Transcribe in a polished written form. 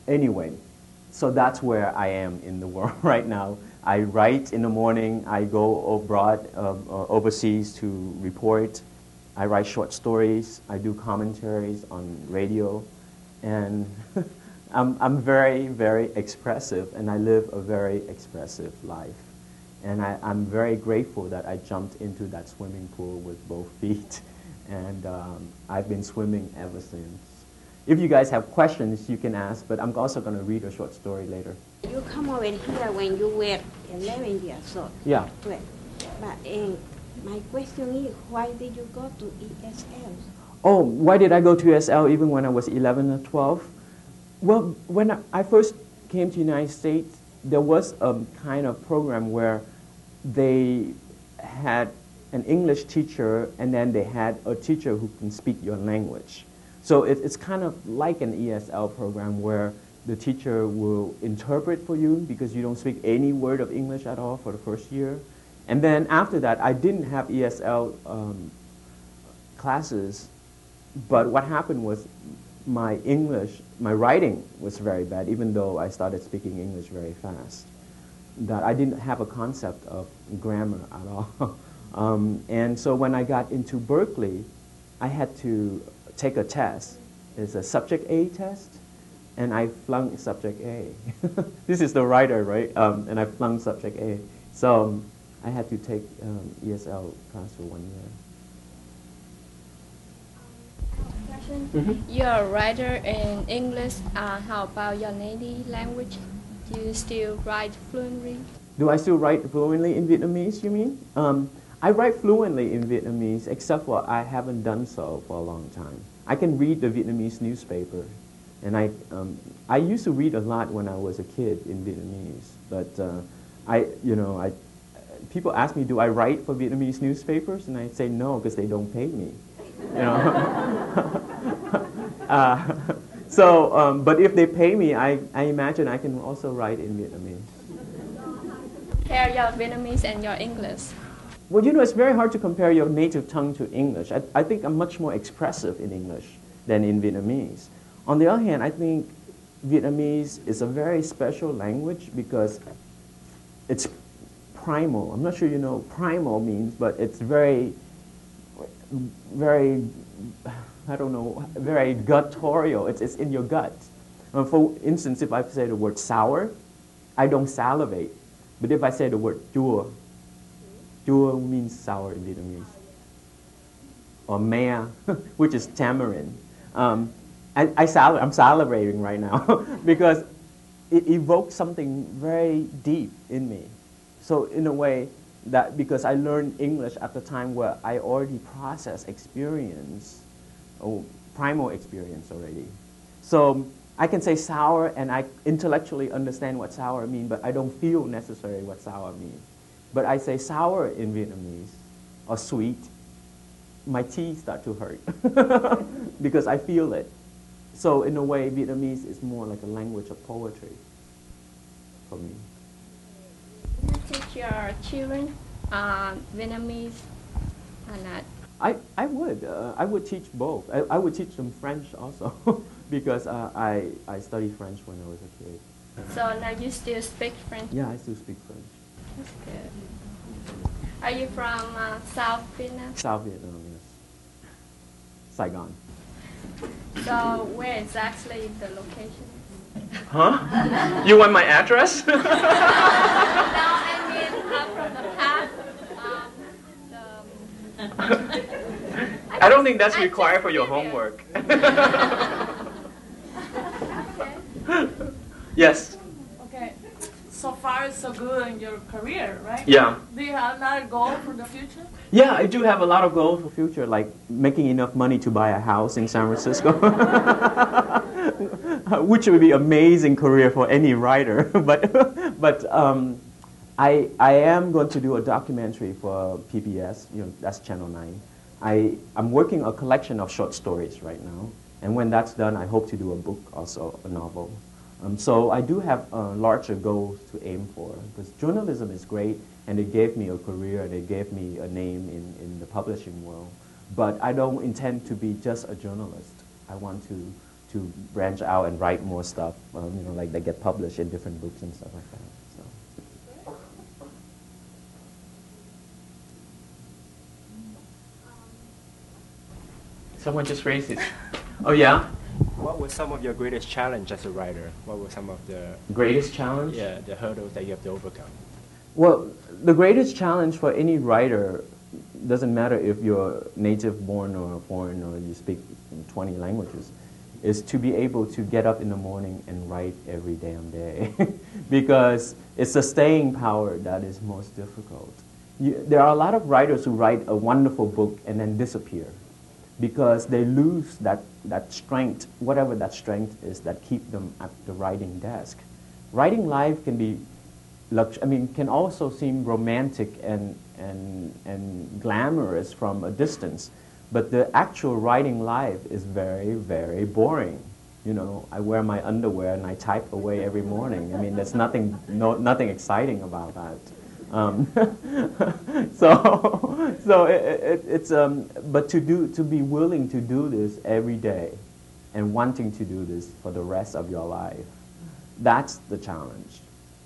anyway, so that's where I am in the world right now. I write in the morning, I go abroad, overseas to report. I write short stories, I do commentaries on radio, and I'm very, very expressive, and I live a very expressive life. And I'm very grateful that I jumped into that swimming pool with both feet, and I've been swimming ever since. If you guys have questions, you can ask, but I'm also going to read a short story later. You come over here when you were 11 years old. Yeah. Well, but my question is, why did you go to ESL? Oh, why did I go to ESL even when I was 11 or 12? Well, when I first came to the United States, there was a kind of program where they had an English teacher and then they had a teacher who can speak your language. So it's kind of like an ESL program where the teacher will interpret for you because you don't speak any word of English at all for the first year. And then after that, I didn't have ESL classes, but what happened was my writing was very bad, even though I started speaking English very fast. That I didn't have a concept of grammar at all. And so when I got into Berkeley, I had to take a test. It's a subject A test, and I flunked subject A. This is the writer, right? And I flunked subject A. So I had to take ESL class for 1 year. You're a writer in English. How about your native language? Do you still write fluently? Do I still write fluently in Vietnamese, you mean? I write fluently in Vietnamese, except for I haven't done so for a long time. I can read the Vietnamese newspaper, and I used to read a lot when I was a kid in Vietnamese. But people ask me, do I write for Vietnamese newspapers? And I say no, because they don't pay me. You know. But if they pay me, I imagine I can also write in Vietnamese. Compare your Vietnamese and your English. Well, you know, it's very hard to compare your native tongue to English. I think I'm much more expressive in English than in Vietnamese. On the other hand, I think Vietnamese is a very special language because it's primal. I'm not sure you know what primal means, but it's very, very, I don't know, very guttural. It's in your gut. For instance, if I say the word sour, I don't salivate. But if I say the word chua, chua means sour in Vietnamese. Or mea, which is tamarind. I'm salivating right now because it evokes something very deep in me. So in a way, that because I learned English at the time where I already processed experience, or primal experience already. So I can say sour and I intellectually understand what sour means, but I don't feel necessarily what sour means. But I say sour in Vietnamese, or sweet, my teeth start to hurt because I feel it. So in a way, Vietnamese is more like a language of poetry for me. You teach your children Vietnamese or not? I would teach both. I would teach them French also because I studied French when I was a kid. So now you still speak French? Yeah, I still speak French. That's good. Are you from South Vietnam? South Vietnam, yes. Saigon. So where exactly the location? Huh? You want my address? No, I mean from the past. I don't think that's required for your homework. Yes. Okay. So far, so good in your career, right? Yeah. Do you have another goal for the future? Yeah, I do have a lot of goals for the future, like making enough money to buy a house in San Francisco, which would be an amazing career for any writer. but I am going to do a documentary for PBS, that's Channel 9. I'm working a collection of short stories right now, and when that's done, I hope to do a book, also a novel. So I do have larger goals to aim for, because journalism is great, and it gave me a career, and it gave me a name in the publishing world. But I don't intend to be just a journalist. I want to to branch out and write more stuff, like they get published in different books and stuff like that. So. Someone just raised it. Oh yeah? What was some of your greatest challenge as a writer? What were some of the Greatest challenge? yeah the hurdles that you have to overcome? Well, the greatest challenge for any writer, doesn't matter if you're native born or foreign or you speak 20 languages, is to be able to get up in the morning and write every damn day. Because it's the staying power that is most difficult. There are a lot of writers who write a wonderful book and then disappear because they lose that strength, whatever that strength is that keep them at the writing desk. Writing live can be can also seem romantic and glamorous from a distance, but the actual writing live is very, very boring. I wear my underwear and I type away every morning. There's nothing exciting about that. But to be willing to do this every day and wanting to do this for the rest of your life, that's the challenge.